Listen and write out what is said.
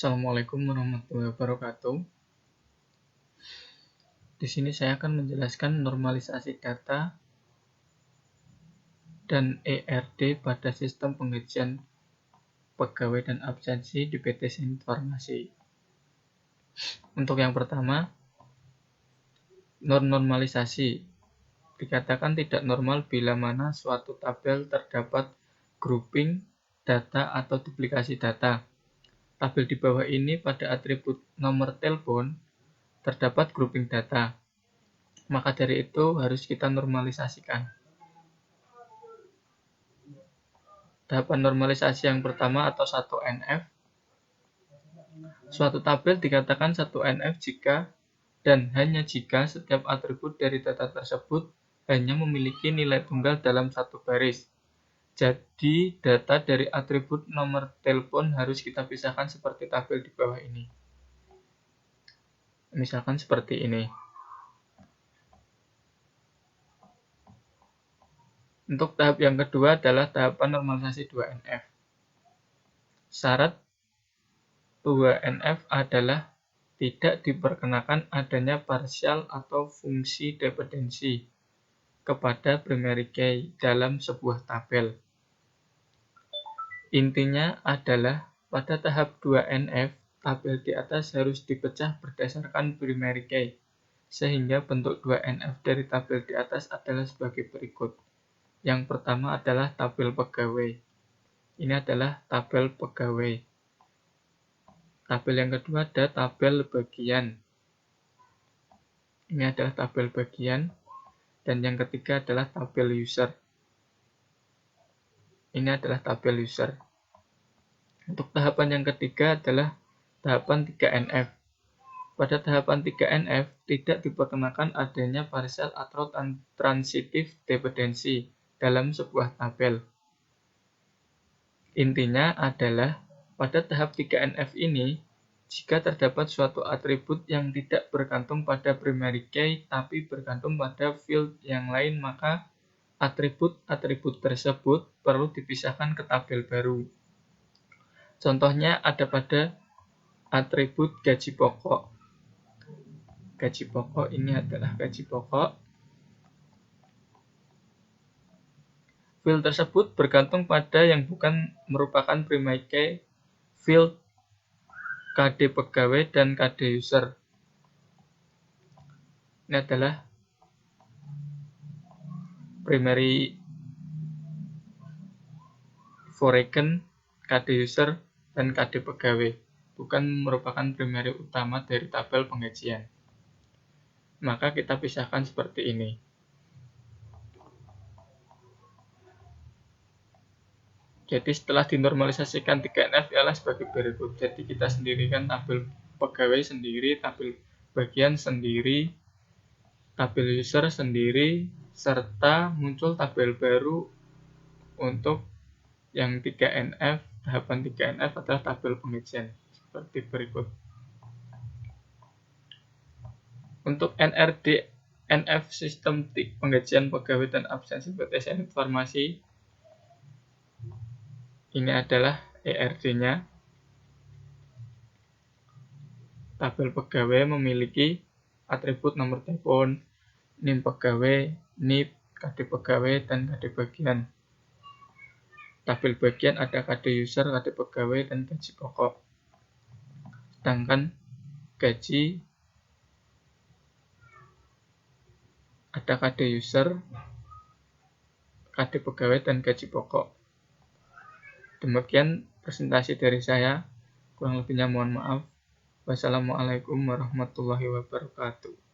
Assalamualaikum warahmatullahi wabarakatuh. Di sini saya akan menjelaskan normalisasi data dan ERD pada sistem penggajian pegawai dan absensi di PT Senin Farmasi. Untuk yang pertama, normalisasi dikatakan tidak normal bila mana suatu tabel terdapat grouping data atau duplikasi data. Tabel di bawah ini pada atribut nomor telepon terdapat grouping data. Maka dari itu harus kita normalisasikan. Tahapan normalisasi yang pertama atau 1NF. Suatu tabel dikatakan 1NF jika dan hanya jika setiap atribut dari data tersebut hanya memiliki nilai tunggal dalam satu baris. Jadi data dari atribut nomor telepon harus kita pisahkan seperti tabel di bawah ini. Misalkan seperti ini. Untuk tahap yang kedua adalah tahapan normalisasi 2NF. Syarat 2NF adalah tidak diperkenakan adanya partial atau fungsi dependensi kepada primary key dalam sebuah tabel. Intinya adalah pada tahap 2NF, tabel di atas harus dipecah berdasarkan primary key, sehingga bentuk 2NF dari tabel di atas adalah sebagai berikut. Yang pertama adalah tabel pegawai. Ini adalah tabel pegawai. Tabel yang kedua ada tabel bagian. Ini adalah tabel bagian. Dan yang ketiga adalah tabel user. Ini adalah tabel user. Untuk tahapan yang ketiga adalah tahapan 3NF. Pada tahapan 3NF tidak diperkenakan adanya partial atau transitive dependency dalam sebuah tabel. Intinya adalah pada tahap 3NF ini, jika terdapat suatu atribut yang tidak bergantung pada primary key tapi bergantung pada field yang lain, maka atribut-atribut tersebut perlu dipisahkan ke tabel baru. Contohnya ada pada atribut gaji pokok. Gaji pokok ini adalah gaji pokok. Field tersebut bergantung pada yang bukan merupakan primary key, field KD pegawai dan KD user. Ini adalah primary foreign, KD user, dan KD pegawai. Bukan merupakan primary utama dari tabel penggajian. Maka kita pisahkan seperti ini. Jadi setelah dinormalisasikan 3NF ialah sebagai berikut. Jadi kita sendirikan tabel pegawai sendiri, tabel bagian sendiri, tabel user sendiri, serta muncul tabel baru untuk yang 3NF. Tahapan 3NF adalah tabel penggajian seperti berikut. Untuk NRD NF sistem penggajian pegawai dan absensi PT Senin Farmasi, ini adalah ERD-nya. Tabel pegawai memiliki atribut nomor telepon, NIM pegawai, NIP, KD pegawai, dan KD bagian. Tabel bagian ada KD user, KD pegawai, dan gaji pokok. Sedangkan gaji ada KD user, KD pegawai, dan gaji pokok. Demikian presentasi dari saya. Kurang lebihnya mohon maaf. Wassalamualaikum warahmatullahi wabarakatuh.